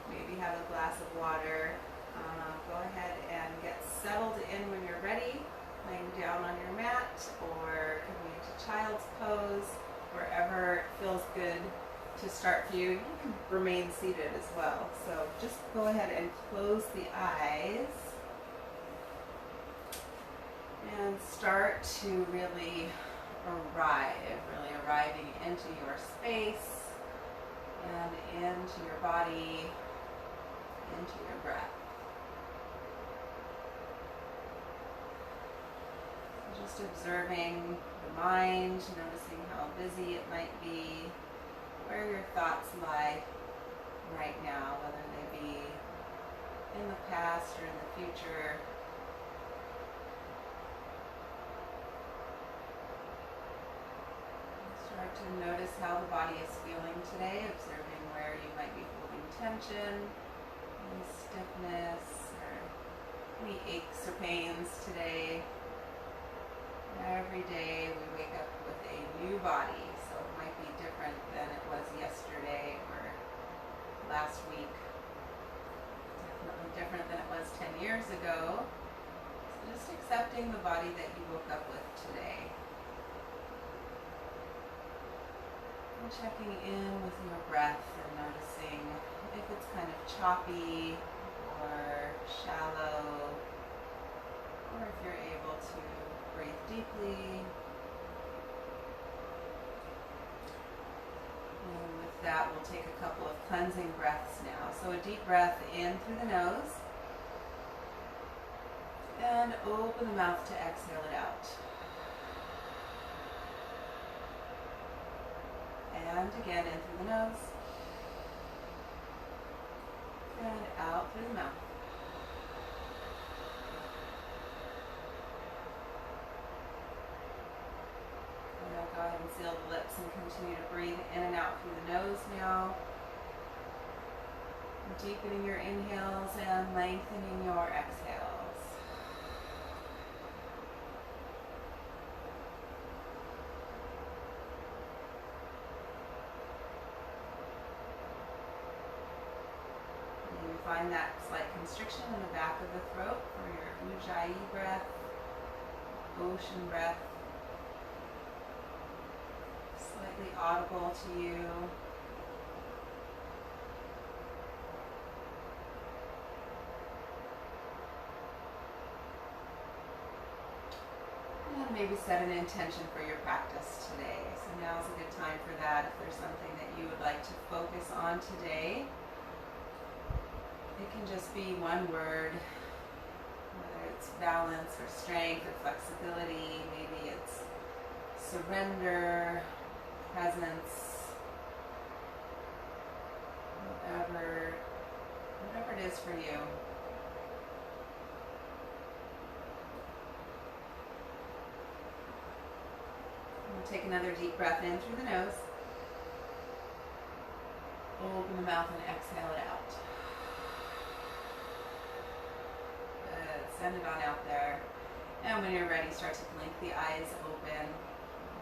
maybe have a glass of water. Go ahead and get settled in when you're ready, laying down on your mat or coming into child's pose, wherever it feels good to start for you. You can remain seated as well. So just go ahead and close the eyes and start to really arriving into your space and into your body, into your breath. So just observing the mind, noticing how busy it might be, where your thoughts lie right now, whether they be in the past or in the future. Start to notice how the body is feeling today, observing where you might be holding tension, any stiffness, or any aches or pains today. Every day we wake up with a new body, so it might be different than it was yesterday or last week. Definitely different than it was 10 years ago. So just accepting the body that you woke up with today. And checking in with your breath and noticing if it's kind of choppy or shallow, or if you're able to breathe deeply. And with that, we'll take a couple of cleansing breaths now. So a deep breath in through the nose, and open the mouth to exhale it out. And again, in through the nose, and out through the mouth. Now go ahead and seal the lips and continue to breathe in and out through the nose now. Deepening your inhales and lengthening your exhales. Find that slight constriction in the back of the throat for your ujjayi breath, ocean breath, slightly audible to you. And maybe set an intention for your practice today. So now is a good time for that. If there's something that you would like to focus on today, it can just be one word, whether it's balance or strength or flexibility. Maybe it's surrender, presence, whatever it is for you. We'll take another deep breath in through the nose. Open the mouth and exhale it out. Send it on out there. And when you're ready, start to blink the eyes open.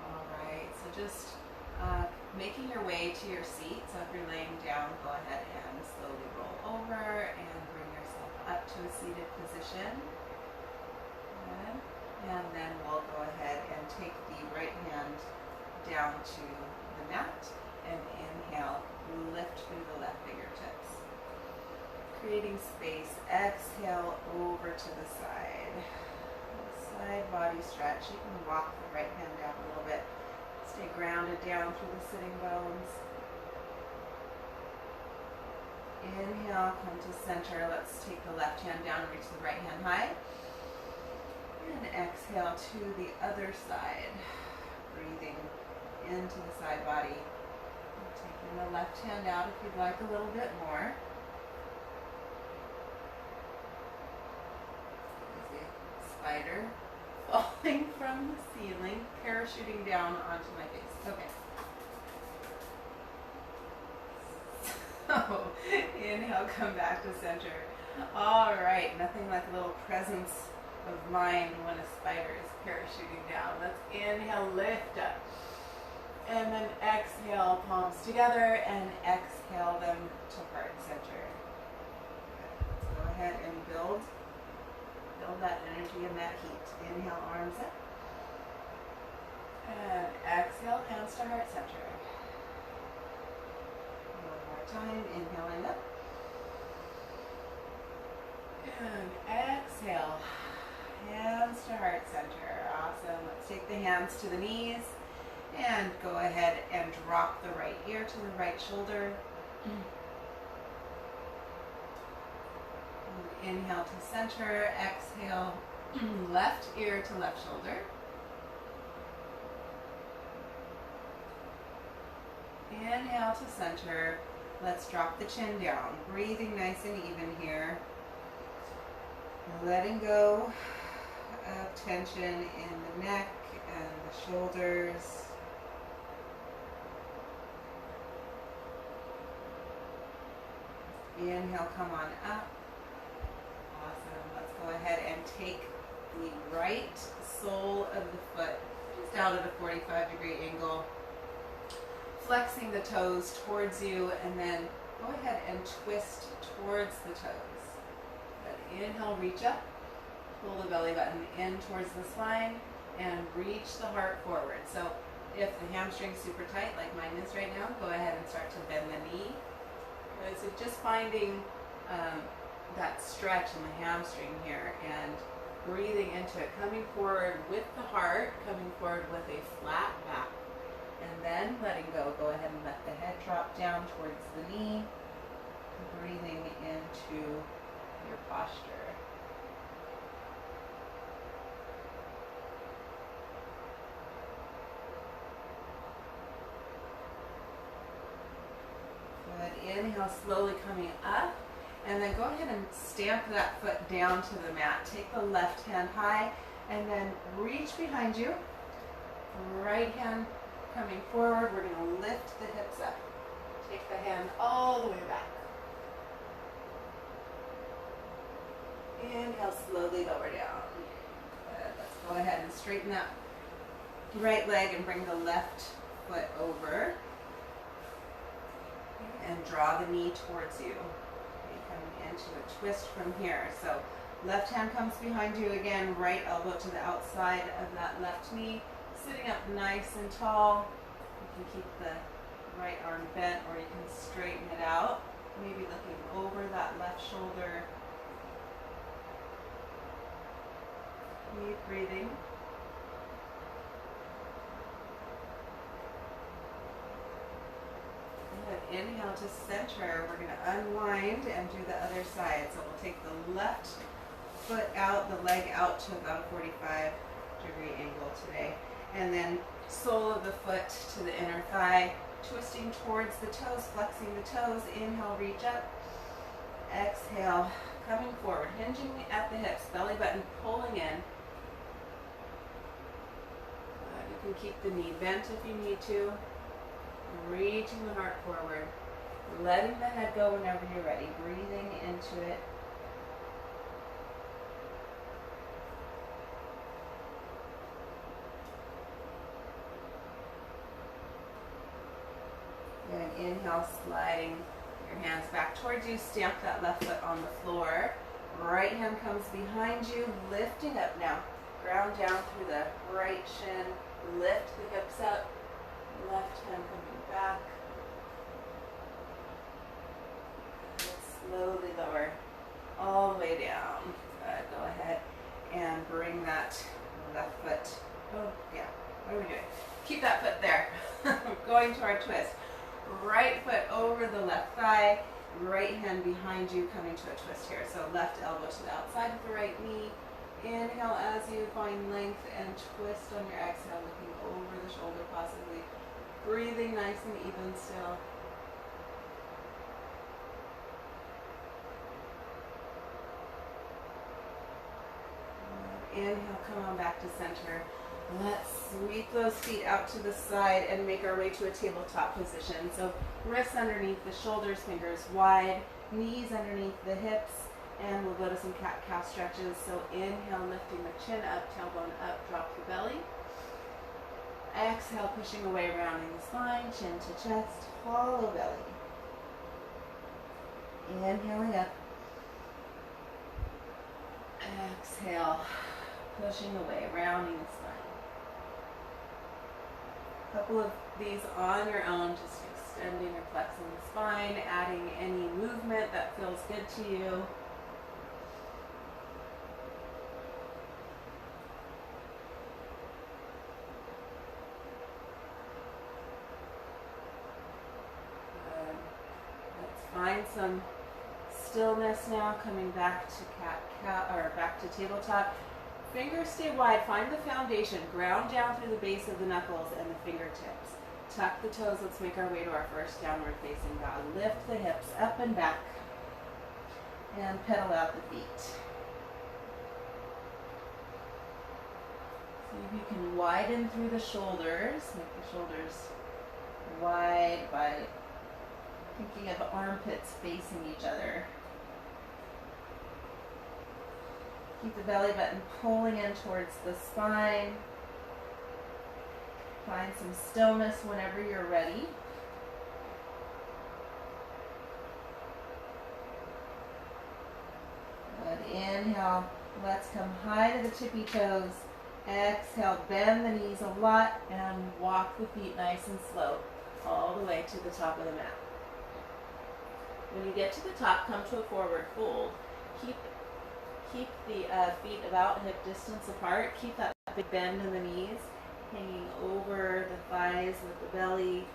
All right, so just making your way to your seat. So if you're laying down, go ahead and slowly roll over and bring yourself up to a seated position. Good. And then we'll go ahead and take the right hand down to the mat and inhale, lift through the left fingertips. Creating space, exhale over to the side. Side body stretch. You can walk the right hand down a little bit. Stay grounded down through the sitting bones. Inhale, come to center. Let's take the left hand down and reach the right hand high. And exhale to the other side. Breathing into the side body. Taking the left hand out if you'd like a little bit more. Spider falling from the ceiling, parachuting down onto my face. Okay. So, inhale, come back to center. All right, nothing like a little presence of mind when a spider is parachuting down. Let's inhale, lift up. And then exhale, palms together, and exhale them to heart center. build that energy and that heat. Inhale, arms up. And exhale, hands to heart center. One more time, inhaling up. And exhale, hands to heart center. Awesome. Let's take the hands to the knees and go ahead and drop the right ear to the right shoulder. Inhale to center, exhale, left ear to left shoulder. Inhale to center. Let's drop the chin down. Breathing nice and even here. Letting go of tension in the neck and the shoulders. Inhale, come on up. Awesome. Let's go ahead and take the right sole of the foot just out at a 45-degree angle. Flexing the toes towards you, and then go ahead and twist towards the toes. Good. Inhale, reach up. Pull the belly button in towards the spine and reach the heart forward. So if the hamstring's super tight, like mine is right now, go ahead and start to bend the knee. Good. So just finding that stretch in the hamstring here and breathing into it, coming forward with the heart, coming forward with a flat back. And then letting go. Go ahead and let the head drop down towards the knee. Breathing into your posture. Good. Inhale, slowly coming up. And then go ahead and stamp that foot down to the mat. Take the left hand high and then reach behind you. Right hand coming forward. We're going to lift the hips up. Take the hand all the way back. Inhale, slowly lower down. Good. Let's go ahead and straighten that right leg and bring the left foot over. And draw the knee towards you. Coming into a twist from here. So left hand comes behind you again, right elbow to the outside of that left knee. Sitting up nice and tall. You can keep the right arm bent or you can straighten it out. Maybe looking over that left shoulder. Keep breathing. Good. Inhale to center. We're going to unwind and do the other side. So we'll take the left foot out, the leg out to about a 45-degree angle today. And then sole of the foot to the inner thigh, twisting towards the toes, flexing the toes. Inhale, reach up. Exhale, coming forward, hinging at the hips, belly button pulling in. You can keep the knee bent if you need to. Reaching the heart forward. Letting the head go whenever you're ready. Breathing into it. Good. Inhale, sliding your hands back towards you. Stamp that left foot on the floor. Right hand comes behind you. Lifting up now. Ground down through the right shin. Lift the hips up. Left hand coming back. Slowly lower all the way down. Good. Go ahead and bring that left foot. Oh, yeah. What are we doing? Keep that foot there. Going to our twist. Right foot over the left thigh. Right hand behind you coming to a twist here. So left elbow to the outside of the right knee. Inhale as you find length and twist on your exhale, looking over the shoulder possibly. Breathing nice and even still. Inhale, come on back to center. Let's sweep those feet out to the side and make our way to a tabletop position. So wrists underneath the shoulders, fingers wide, knees underneath the hips, and we'll go to some cat-cow stretches. So inhale, lifting the chin up, tailbone up, drop the belly. Exhale, pushing away, rounding the spine, chin to chest, hollow belly. Inhaling up. Exhale, pushing away, rounding the spine. A couple of these on your own, just extending or flexing the spine, adding any movement that feels good to you. Good. Let's find some stillness now, coming back to cat-cow, or back to tabletop. Fingers stay wide, find the foundation, ground down through the base of the knuckles and the fingertips. Tuck the toes, let's make our way to our first downward facing dog. Lift the hips up and back and pedal out the feet. See if you can widen through the shoulders, make the shoulders wide by thinking of armpits facing each other. Keep the belly button pulling in towards the spine. Find some stillness whenever you're ready. Good. Inhale, let's come high to the tippy toes. Exhale, bend the knees a lot and walk the feet nice and slow all the way to the top of the mat. When you get to the top, come to a forward fold. Keep the feet about hip distance apart. Keep that big bend in the knees, hanging over the thighs with the belly,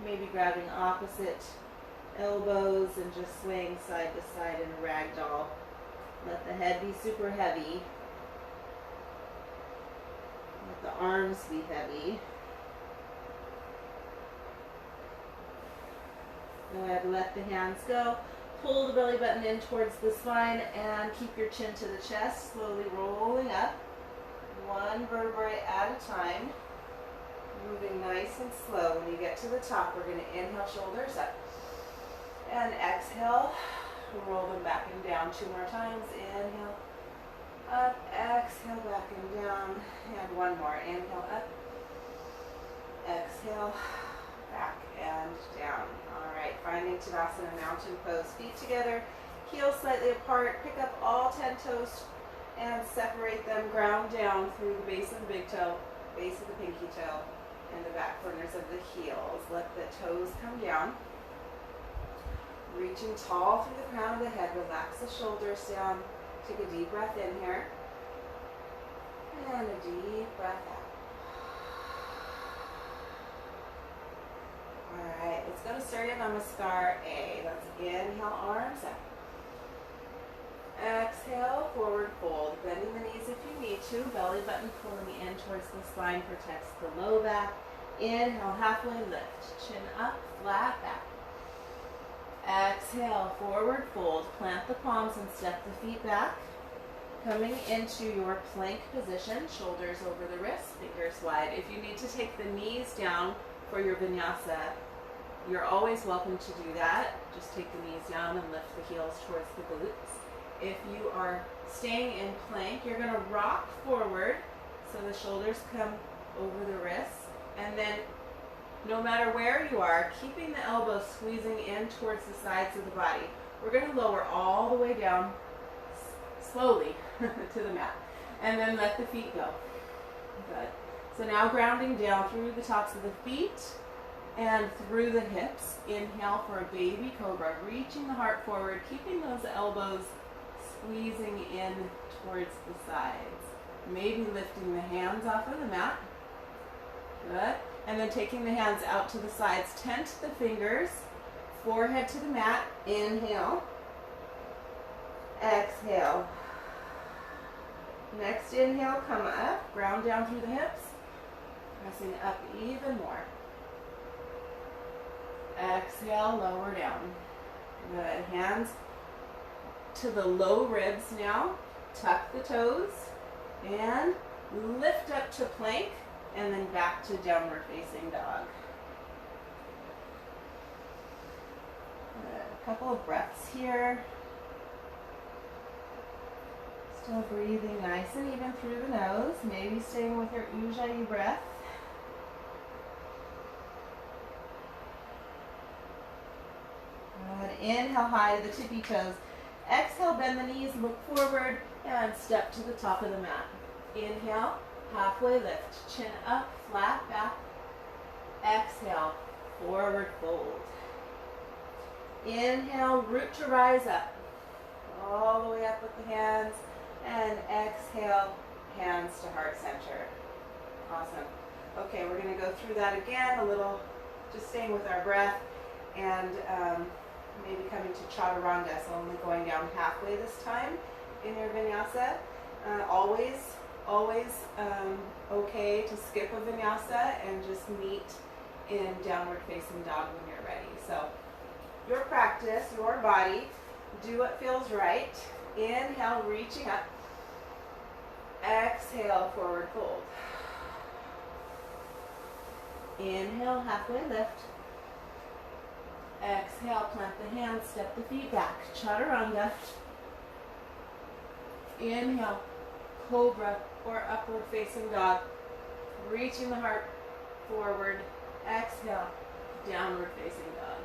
maybe grabbing opposite elbows and just swaying side to side in a ragdoll. Let the head be super heavy. Let the arms be heavy. Good. Let the hands go. Pull the belly button in towards the spine and keep your chin to the chest, slowly rolling up, one vertebrae at a time, moving nice and slow. When you get to the top, we're going to inhale, shoulders up, and exhale, roll them back and down 2 more times. Inhale, up, exhale, back and down, and one more. Inhale, up, exhale, back and down. All right, finding Tadasana, mountain pose. Feet together, heels slightly apart. Pick up all 10 toes and separate them. Ground down through the base of the big toe, base of the pinky toe, and the back corners of the heels. Let the toes come down. Reaching tall through the crown of the head. Relax the shoulders down. Take a deep breath in here. And a deep breath out. Alright, let's go to Surya Namaskar A. Let's inhale, arms up. Exhale, forward fold. Bending the knees if you need to. Belly button pulling in towards the spine, protects the low back. Inhale, halfway lift. Chin up, flat back. Exhale, forward fold. Plant the palms and step the feet back. Coming into your plank position, shoulders over the wrists, fingers wide. If you need to take the knees down for your vinyasa, you're always welcome to do that. Just take the knees down and lift the heels towards the glutes. If you are staying in plank, you're going to rock forward so the shoulders come over the wrists, and then no matter where you are, keeping the elbows squeezing in towards the sides of the body. We're going to lower all the way down slowly to the mat, and then let the feet go. Good. So now grounding down through the tops of the feet and through the hips. Inhale for a baby cobra, reaching the heart forward, keeping those elbows squeezing in towards the sides. Maybe lifting the hands off of the mat. Good. And then taking the hands out to the sides. Tent the fingers, forehead to the mat. Inhale. Exhale. Next inhale, come up, ground down through the hips, pressing up even more. Exhale, lower down. Good. Hands to the low ribs now. Tuck the toes and lift up to plank, and then back to downward facing dog. Good. A couple of breaths here. Still breathing nice and even through the nose, maybe staying with your Ujjayi breath. Good. Inhale high to the tippy toes. Exhale, bend the knees, look forward, and step to the top of the mat. Inhale, halfway lift, chin up, flat back. Exhale, forward fold. Inhale, root to rise up. All the way up with the hands. And exhale, hands to heart center. Awesome. Okay, we're going to go through that again, a little, just staying with our breath, and maybe coming to chaturanga, so only going down halfway this time in your vinyasa. Always okay to skip a vinyasa and just meet in downward facing dog when you're ready. So your practice, your body, do what feels right. Inhale, reaching up. Exhale, forward fold. Inhale, halfway lift. Exhale, plant the hands, step the feet back. Chaturanga. Inhale, cobra or upward facing dog. Reaching the heart forward. Exhale, downward facing dog.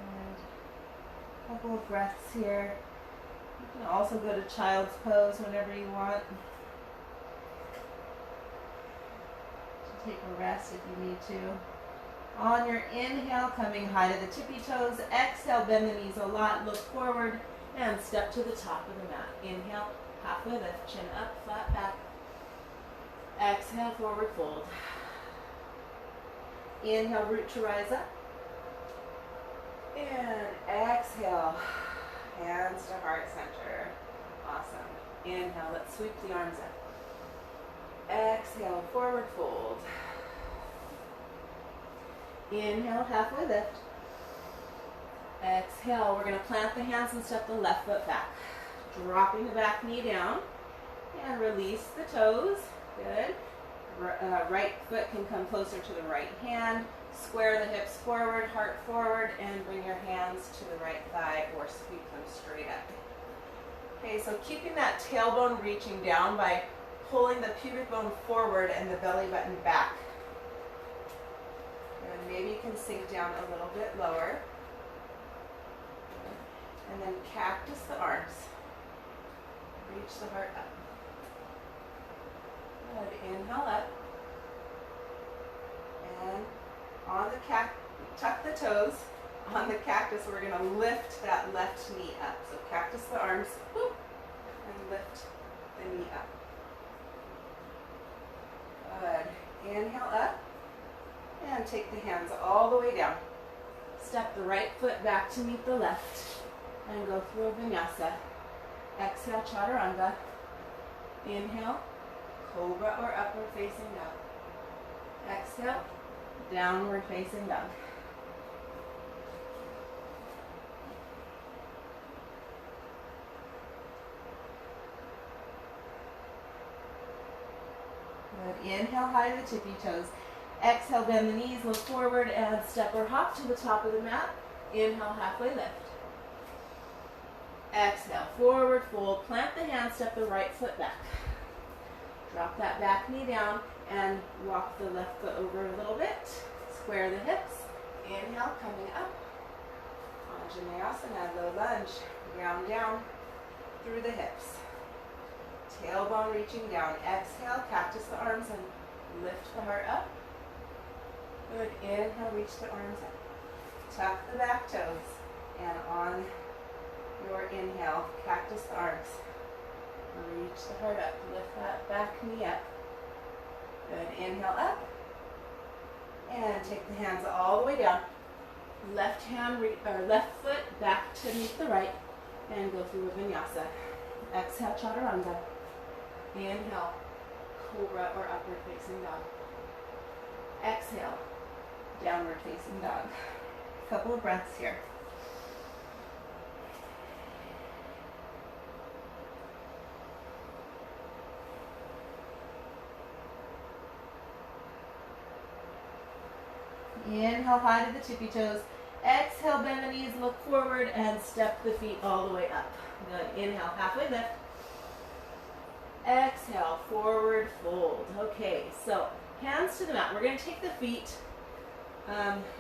And a couple of breaths here. You can also go to child's pose whenever you want. Take a rest if you need to. On your inhale, coming high to the tippy toes. Exhale, bend the knees a lot, look forward, and step to the top of the mat. Inhale, halfway lift, chin up, flat back. Exhale, forward fold. Inhale, root to rise up. And exhale, hands to heart center. Awesome. Inhale, let's sweep the arms up. Exhale, forward fold. Inhale, halfway lift. Exhale, we're going to plant the hands and step the left foot back. Dropping the back knee down. And release the toes. Good. Right foot can come closer to the right hand. Square the hips forward, heart forward, and bring your hands to the right thigh or sweep them straight up. Okay, so keeping that tailbone reaching down by pulling the pubic bone forward and the belly button back. And maybe you can sink down a little bit lower. And then cactus the arms. Reach the heart up. Good. Inhale up. And on the tuck the toes. On the cactus, we're going to lift that left knee up. So cactus the arms, whoop, and lift the knee up. Good. Inhale up. And take the hands all the way down. Step the right foot back to meet the left. And go through a vinyasa. Exhale, chaturanga. Inhale, cobra or upward facing dog. Exhale, downward facing dog. Good. Inhale, high to the tippy toes. Exhale, bend the knees, look forward, and step or hop to the top of the mat. Inhale, halfway lift. Exhale, forward fold. Plant the hand, step the right foot back. Drop that back knee down and walk the left foot over a little bit. Square the hips. Inhale, coming up. Anjaneyasana, low lunge. Ground down through the hips. Tailbone reaching down. Exhale, cactus the arms and lift the heart up. Good. Inhale, reach the arms up. Tuck the back toes. And on your inhale, cactus the arms. Reach the heart up. Lift that back knee up. Good. Inhale up. And take the hands all the way down. Left foot back to meet the right. And go through a vinyasa. Exhale, chaturanga. Inhale, cobra or upward facing dog. Exhale, downward facing dog. A couple of breaths here. Inhale, high to the tippy toes. Exhale, bend the knees, look forward, and step the feet all the way up. Good. Inhale, halfway lift. Exhale, forward fold. Okay, so hands to the mat. We're going to take the feet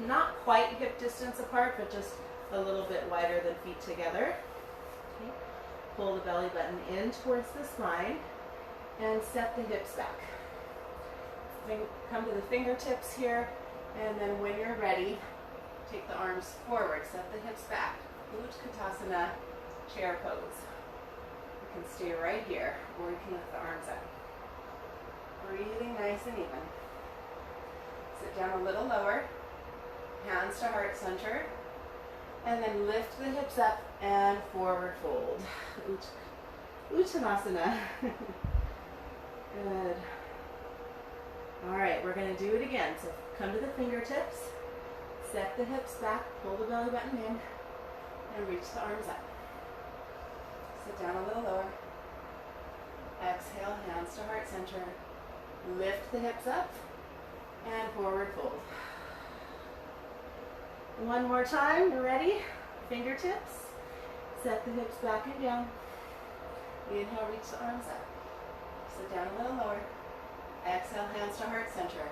not quite hip distance apart, but just a little bit wider than feet together. Okay. Pull the belly button in towards the spine and step the hips back. Come to the fingertips here, and then when you're ready, take the arms forward, step the hips back. Utkatasana, chair pose. You can stay right here, or you can lift the arms up. Breathing nice and even. Sit down a little lower, hands to heart center, and then lift the hips up and forward fold. Uttanasana. Good. All right, we're going to do it again. So come to the fingertips, step the hips back, pull the belly button in, and reach the arms up. Sit down a little lower. Exhale, hands to heart center. Lift the hips up and forward fold. One more time, you ready? Fingertips. Set the hips back and down. Inhale, reach the arms up. Sit down a little lower. Exhale, hands to heart center.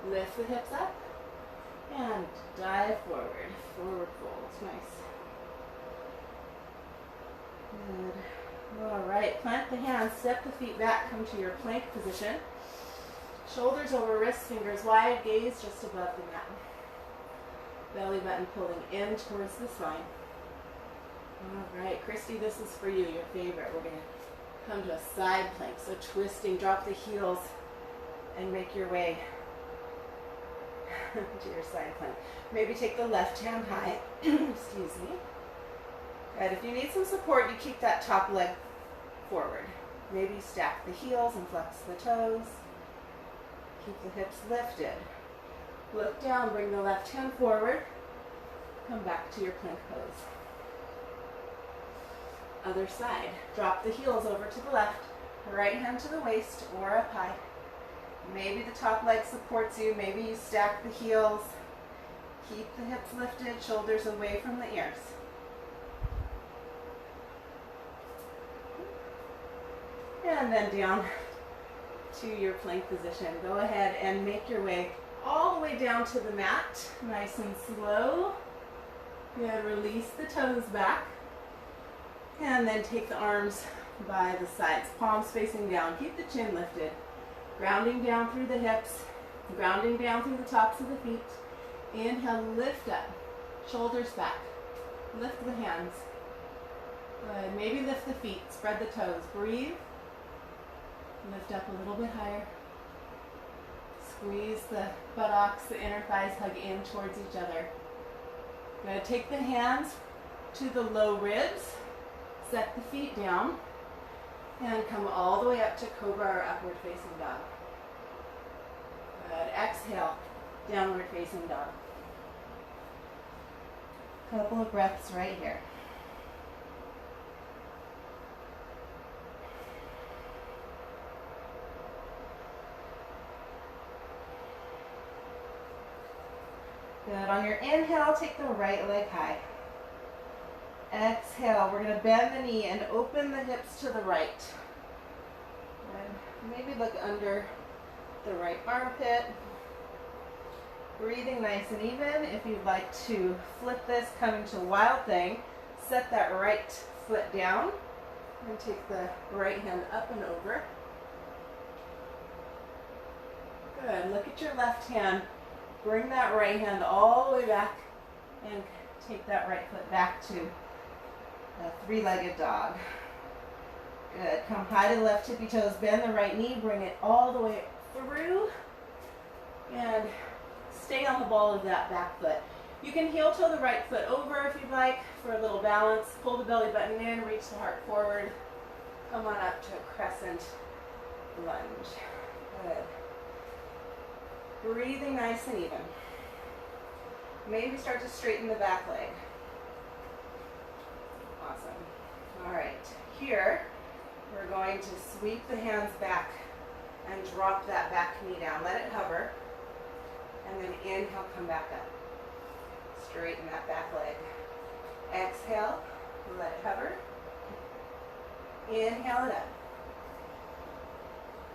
Lift the hips up and dive forward. Forward fold. Nice. Good. All right, plant the hands, step the feet back, come to your plank position. Shoulders over wrists, fingers wide, gaze just above the mat. Belly button pulling in towards the spine. All right, Christy, this is for you, your favorite. We're going to come to a side plank. So twisting, drop the heels and make your way to your side plank. Maybe take the left hand high. Excuse me. Good. If you need some support, you keep that top leg forward. Maybe stack the heels and flex the toes. Keep the hips lifted. Look down, bring the left hand forward. Come back to your plank pose. Other side. Drop the heels over to the left. Right hand to the waist or up high. Maybe the top leg supports you. Maybe you stack the heels. Keep the hips lifted, shoulders away from the ears. And then down to your plank position. Go ahead and make your way all the way down to the mat. Nice and slow. Good. Release the toes back. And then take the arms by the sides. Palms facing down. Keep the chin lifted. Grounding down through the hips. Grounding down through the tops of the feet. Inhale, lift up. Shoulders back. Lift the hands. Good. Maybe lift the feet. Spread the toes. Breathe. Lift up a little bit higher. Squeeze the buttocks, the inner thighs hug in towards each other. Good. Take the hands to the low ribs. Set the feet down. And come all the way up to cobra or upward facing dog. Good. Exhale, downward facing dog. Couple of breaths right here. Good. On your inhale, take the right leg high. Exhale, we're going to bend the knee and open the hips to the right. And maybe look under the right armpit. Breathing nice and even. If you'd like to flip this, come into wild thing. Set that right foot down and take the right hand up and over. Good. Look at your left hand. Bring that right hand all the way back and take that right foot back to a three-legged dog. Good. Come high to the left tippy toes. Bend the right knee. Bring it all the way through. And stay on the ball of that back foot. You can heel toe the right foot over if you'd like for a little balance. Pull the belly button in. Reach the heart forward. Come on up to a crescent lunge. Good. Breathing nice and even. Maybe start to straighten the back leg. Awesome. All right. Here, we're going to sweep the hands back and drop that back knee down. Let it hover. And then inhale, come back up. Straighten that back leg. Exhale, let it hover. Inhale it up.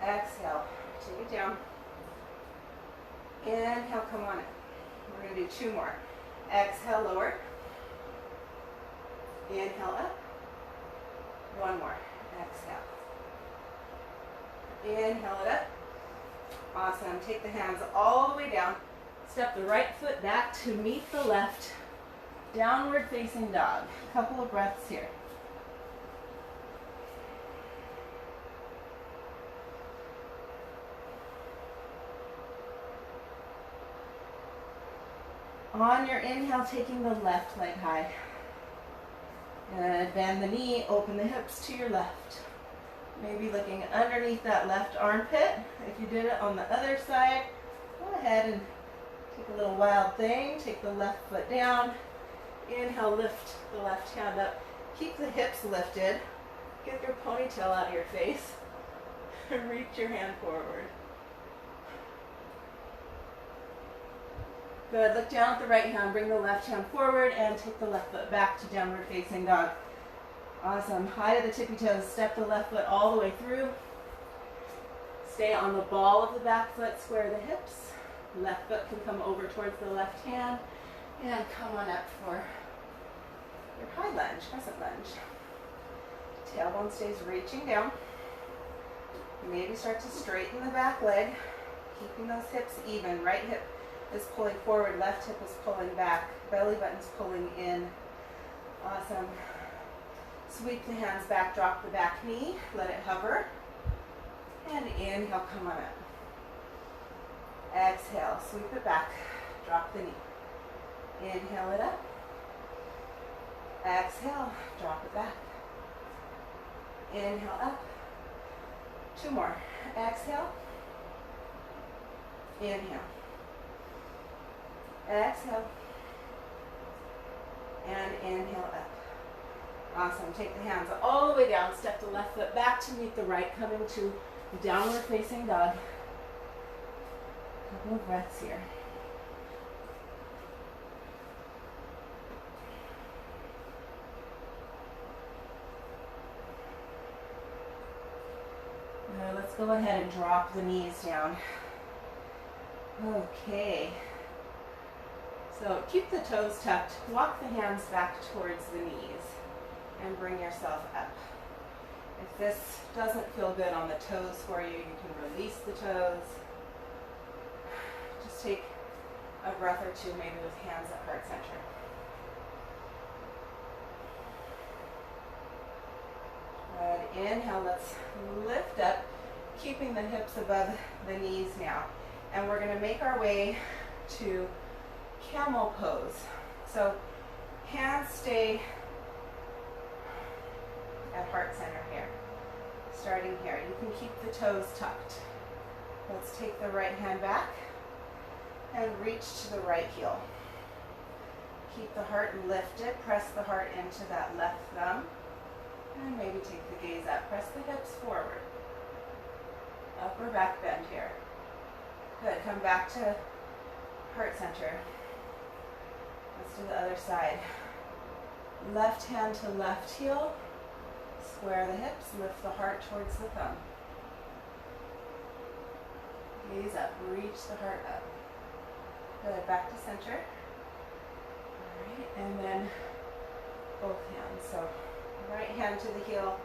Exhale, take it down. Inhale, come on in. We're going to do 2 more. Exhale, lower. Inhale, up. 1 more. Exhale. Inhale it up. Awesome. Take the hands all the way down. Step the right foot back to meet the left. Downward facing dog. Couple of breaths here. On your inhale, taking the left leg high. Good. Bend the knee, open the hips to your left. Maybe looking underneath that left armpit. If you did it on the other side, go ahead and take a little wild thing. Take the left foot down. Inhale, lift the left hand up. Keep the hips lifted. Get your ponytail out of your face. Reach your hand forward. Good. Look down at the right hand. Bring the left hand forward and take the left foot back to downward facing dog. Awesome. High to the tippy toes. Step the left foot all the way through. Stay on the ball of the back foot. Square the hips. Left foot can come over towards the left hand. And come on up for your high lunge, crescent lunge. Tailbone stays reaching down. Maybe start to straighten the back leg. Keeping those hips even. Right hip is pulling forward. Left hip is pulling back. Belly button's pulling in. Awesome. Sweep the hands back, drop the back knee, let it hover, and inhale, come on up. Exhale, sweep it back, drop the knee. Inhale it up. Exhale, drop it back. Inhale up. 2 more. Exhale. Inhale. Exhale. And inhale up. Awesome. Take the hands all the way down. Step the left foot back to meet the right, coming to downward facing dog. Couple of breaths here. Now let's go ahead and drop the knees down. Okay. So keep the toes tucked. Walk the hands back towards the knees. And bring yourself up. If this doesn't feel good on the toes for you, you can release the toes. Just take a breath or 2, maybe with hands at heart center. Good. Inhale, let's lift up, keeping the hips above the knees now. And we're going to make our way to camel pose. So hands stay at heart center here. Starting here. You can keep the toes tucked. Let's take the right hand back and reach to the right heel. Keep the heart lifted. Press the heart into that left thumb. And maybe take the gaze up. Press the hips forward. Upper back bend here. Good. Come back to heart center. Let's do the other side. Left hand to left heel. Square the hips, lift the heart towards the thumb. Gaze up, reach the heart up. Good, back to center. All right, and then both hands. So right hand to the heel,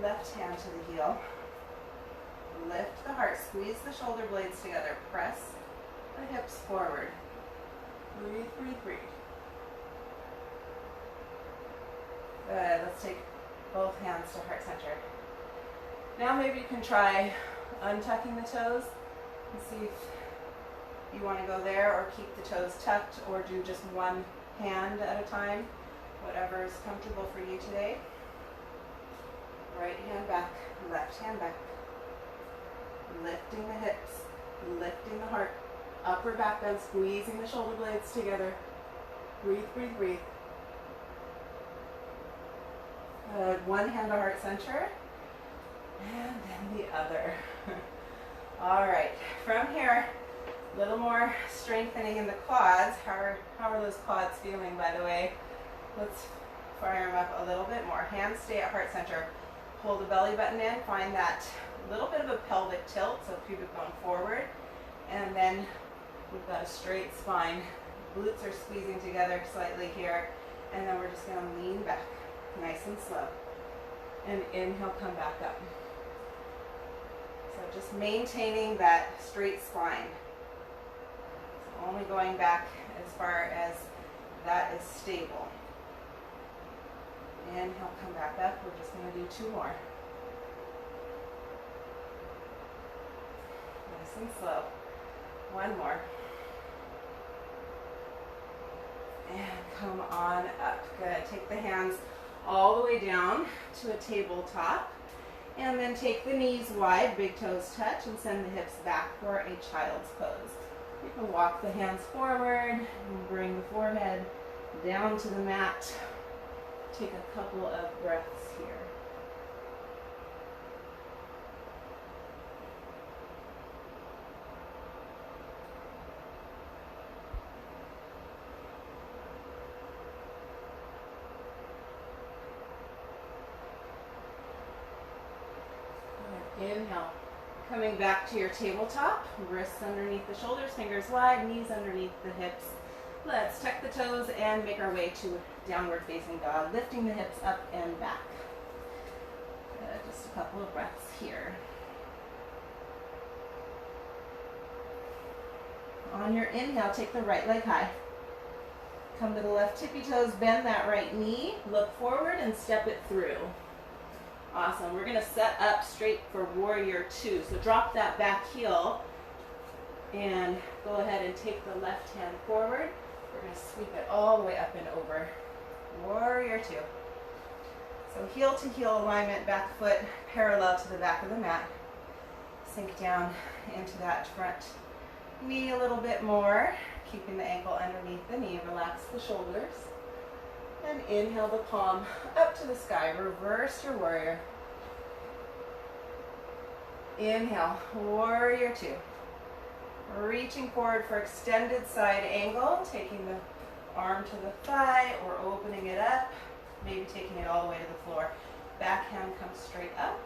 left hand to the heel. Lift the heart, squeeze the shoulder blades together. Press the hips forward. Breathe, breathe, breathe. Good, let's take both hands to heart center. Now maybe you can try untucking the toes and see if you want to go there or keep the toes tucked or do just one hand at a time, whatever is comfortable for you today. Right hand back, left hand back. Lifting the hips, lifting the heart. Upper back bend, squeezing the shoulder blades together. Breathe, breathe, breathe. Good. One hand to heart center, and then the other. All right, from here, a little more strengthening in the quads. How are those quads feeling, by the way? Let's fire them up a little bit more. Hands stay at heart center. Pull the belly button in, find that little bit of a pelvic tilt, so pubic bone forward, and then we've got a straight spine. Glutes are squeezing together slightly here, and then we're just going to lean back, nice and slow. And inhale, come back up. So just maintaining that straight spine. So only going back as far as that is stable. Inhale, come back up. We're just going to do 2 more. Nice and slow. 1 more. And come on up. Good. Take the hands all the way down to a tabletop. And then take the knees wide, big toes touch, and send the hips back for a child's pose. You can walk the hands forward and bring the forehead down to the mat. Take a couple of breaths here. Inhale. Coming back to your tabletop, wrists underneath the shoulders, fingers wide, knees underneath the hips. Let's tuck the toes and make our way to downward facing dog, lifting the hips up and back. Good. Just a couple of breaths here. On your inhale, take the right leg high. Come to the left tippy toes, bend that right knee, look forward and step it through. Awesome. We're going to set up straight for warrior 2. So drop that back heel and go ahead and take the left hand forward. We're going to sweep it all the way up and over. Warrior 2. So heel to heel alignment, back foot parallel to the back of the mat. Sink down into that front knee a little bit more, keeping the ankle underneath the knee. Relax the shoulders. And inhale the palm up to the sky. Reverse your warrior. Inhale, warrior 2. Reaching forward for extended side angle, taking the arm to the thigh or opening it up, maybe taking it all the way to the floor. Back hand comes straight up.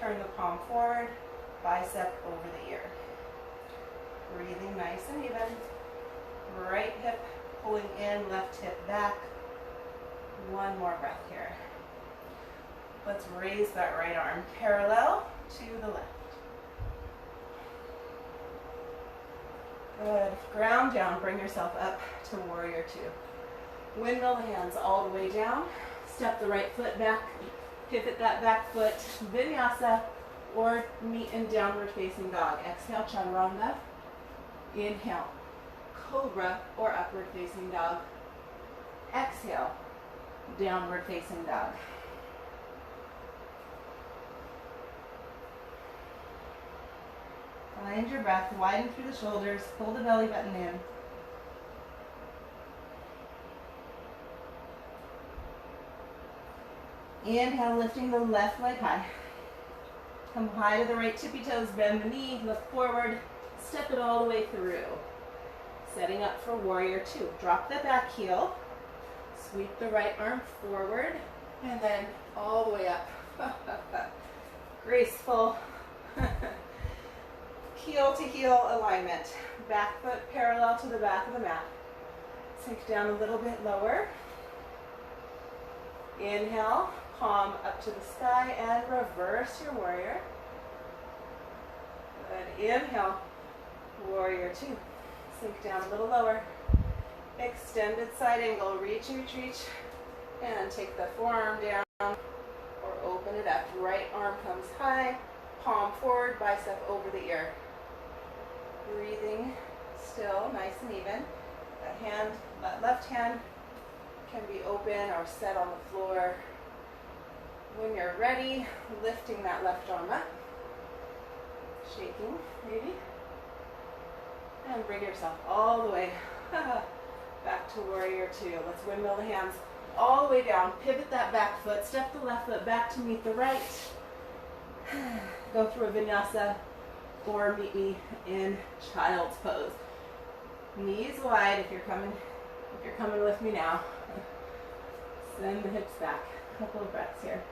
Turn the palm forward, bicep over the ear. Breathing nice and even. Right hip pulling in, left hip back. 1 more breath here. Let's raise that right arm parallel to the left. Good. Ground down. Bring yourself up to warrior 2. Windmill the hands all the way down. Step the right foot back. Pivot that back foot. Vinyasa or meet in downward facing dog. Exhale, chaturanga. Inhale, cobra or upward facing dog. Exhale, downward facing dog. Find your breath, widen through the shoulders, pull the belly button in. Inhale, lifting the left leg high. Come high to the right tippy toes, bend the knee, look forward, step it all the way through. Setting up for warrior 2. Drop the back heel. Sweep the right arm forward and then all the way up. Graceful heel to heel alignment. Back foot parallel to the back of the mat. Sink down a little bit lower. Inhale, palm up to the sky and reverse your warrior. Good. Inhale, warrior 2. Sink down a little lower. Extended side angle, reach, and take the forearm down or open it up. Right arm comes high, palm forward, bicep over the ear. Breathing still, nice and even. That left hand can be open or set on the floor. When you're ready, lifting that left arm up, shaking maybe, and bring yourself all the way back to warrior 2. Let's windmill the hands all the way down. Pivot that back foot. Step the left foot back to meet the right. Go through a vinyasa or meet me in child's pose. Knees wide if you're coming with me now. Send the hips back. A couple of breaths here.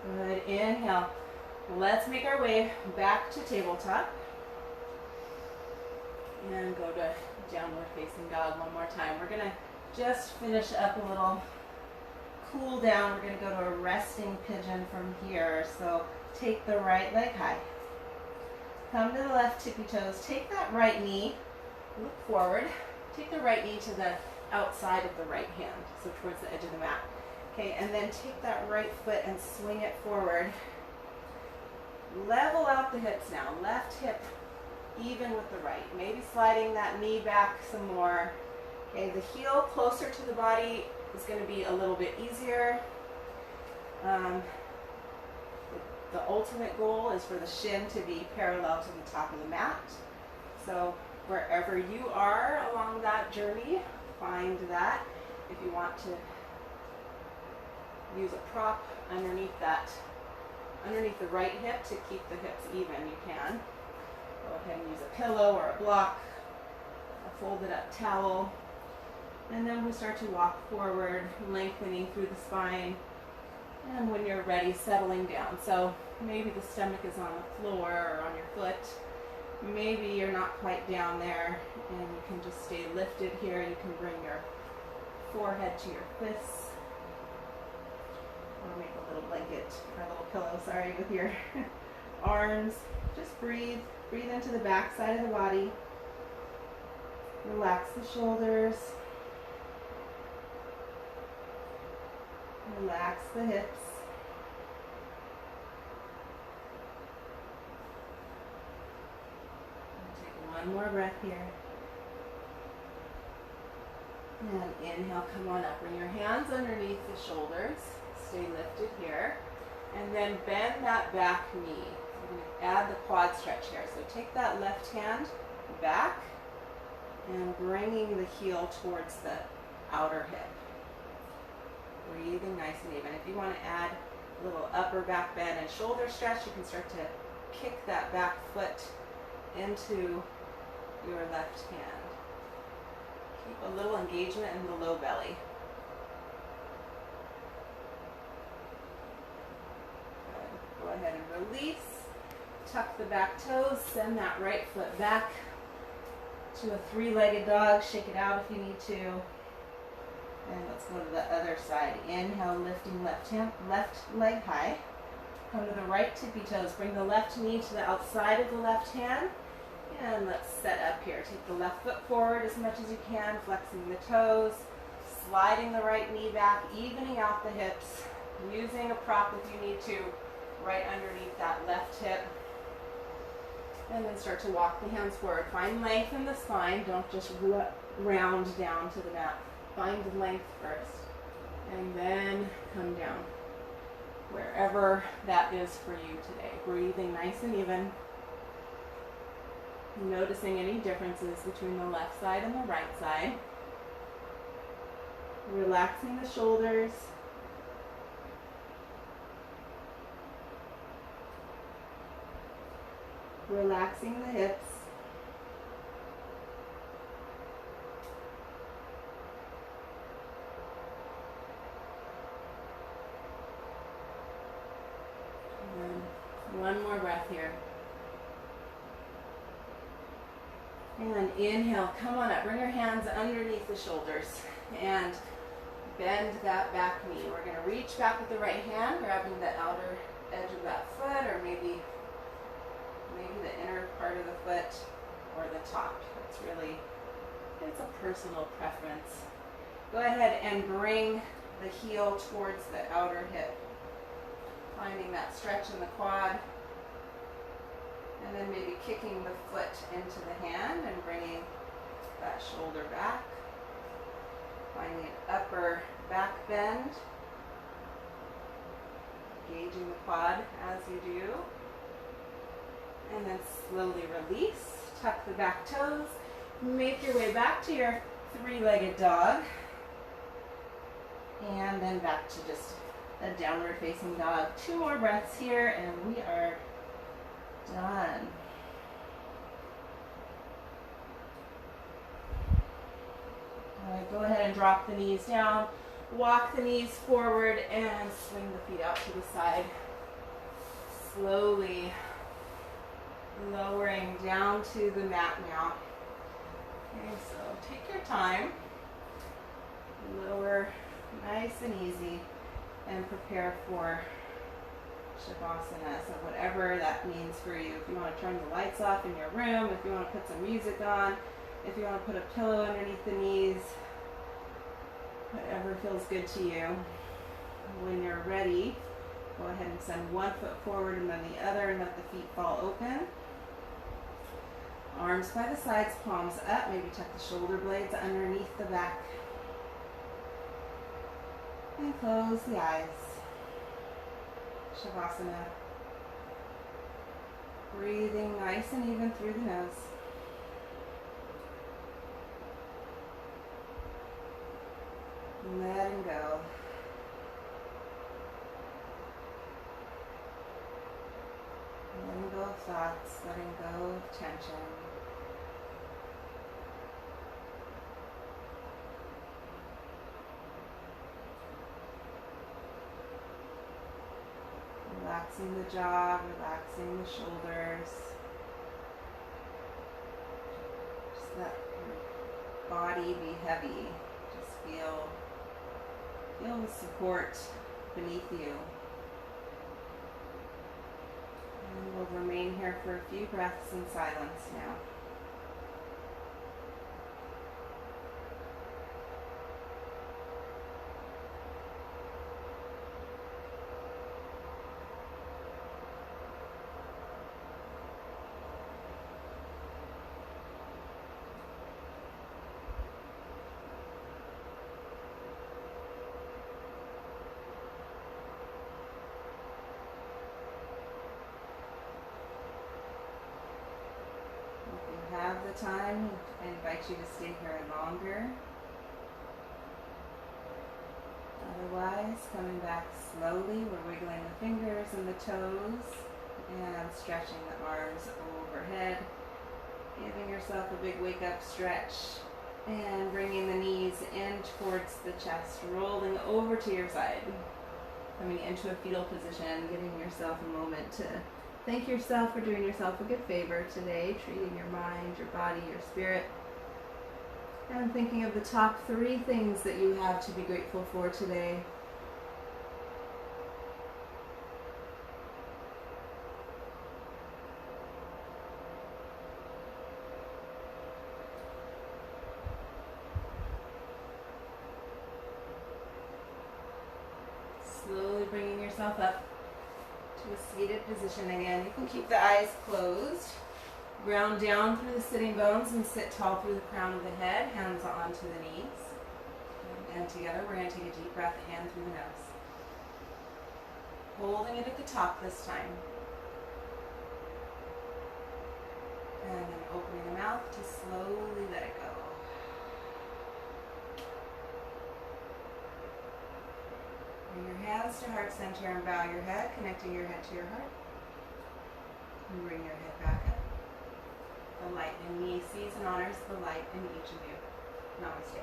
Good, inhale. Let's make our way back to tabletop. And go to downward facing dog one more time. We're gonna just finish up a little cool down. We're gonna go to a resting pigeon from here. So take the right leg high. Come to the left tippy toes. Take that right knee, look forward. Take the right knee to the outside of the right hand, so towards the edge of the mat. Okay, and then take that right foot and swing it forward. Level out the hips now. Left hip even with the right. Maybe sliding that knee back some more. Okay, the heel closer to the body is going to be a little bit easier. The ultimate goal is for the shin to be parallel to the top of the mat. So wherever you are along that journey, find that. If you want to use a prop underneath the right hip to keep the hips even, you can. Go ahead and use a pillow or a block, a folded up towel. And then we start to walk forward, lengthening through the spine. And when you're ready, settling down. So maybe the stomach is on the floor or on your foot. Maybe you're not quite down there and you can just stay lifted here. You can bring your forehead to your fists. Or make a little blanket, or a little pillow, sorry, with your arms. Just breathe. Breathe into the back side of the body. Relax the shoulders. Relax the hips. Take one more breath here. And inhale, come on up. Bring your hands underneath the shoulders. Stay lifted here. And then bend that back knee. We're going to add the quad stretch here. So take that left hand back and bringing the heel towards the outer hip. Breathing nice and even. If you want to add a little upper back bend and shoulder stretch, you can start to kick that back foot into your left hand. Keep a little engagement in the low belly. Good. Go ahead and release. Tuck the back toes. Send that right foot back to a three-legged dog. Shake it out if you need to. And let's go to the other side. Inhale, lifting left leg high. Come to the right tippy toes. Bring the left knee to the outside of the left hand. And let's set up here. Take the left foot forward as much as you can, flexing the toes, sliding the right knee back, evening out the hips, using a prop if you need to, right underneath that left hip. And then start to walk the hands forward. Find length in the spine. Don't just round down to the mat. Find length first, and then come down, wherever that is for you today. Breathing nice and even. Noticing any differences between the left side and the right side. Relaxing the shoulders. Relaxing the hips. One more breath here. And inhale, come on up. Bring your hands underneath the shoulders and bend that back knee. We're going to reach back with the right hand, grabbing the outer edge of that foot, or maybe the inner part of the foot or the top. It's a personal preference. Go ahead and bring the heel towards the outer hip. Finding that stretch in the quad, and then maybe kicking the foot into the hand and bringing that shoulder back. Finding an upper back bend, engaging the quad as you do, and then slowly release. Tuck the back toes, make your way back to your three-legged dog, and then back to just a downward facing dog. 2 more breaths here and we are done. All right, go ahead and drop the knees down. Walk the knees forward and swing the feet out to the side. Slowly lowering down to the mat now. Okay, so take your time. Lower nice and easy and prepare for Shavasana. So whatever that means for you. If you want to turn the lights off in your room, if you want to put some music on, if you want to put a pillow underneath the knees, whatever feels good to you. When you're ready, go ahead and send one foot forward and then the other and let the feet fall open. Arms by the sides, palms up. Maybe tuck the shoulder blades underneath the back. And close the eyes. Shavasana. Breathing nice and even through the nose. Letting go. Letting go of thoughts, letting go of tension. Relaxing the jaw, relaxing the shoulders. Just let your body be heavy. Just feel the support beneath you. And we'll remain here for a few breaths in silence now. Have the time, I invite you to stay here longer. Otherwise, coming back slowly, we're wiggling the fingers and the toes and stretching the arms overhead, giving yourself a big wake up stretch and bringing the knees in towards the chest, rolling over to your side, coming into a fetal position, giving yourself a moment to thank yourself for doing yourself a good favor today, treating your mind, your body, your spirit, and thinking of the top 3 things that you have to be grateful for today. Slowly bringing yourself up to a seated position again. You can keep the eyes closed. Ground down through the sitting bones and sit tall through the crown of the head, hands onto the knees. And together we're going to take a deep breath in through the nose. Holding it at the top this time. And then opening the mouth to slowly let it go. Bring your hands to heart center and bow your head, connecting your head to your heart. And bring your head back up. The light in me sees and honors the light in each of you. Namaste.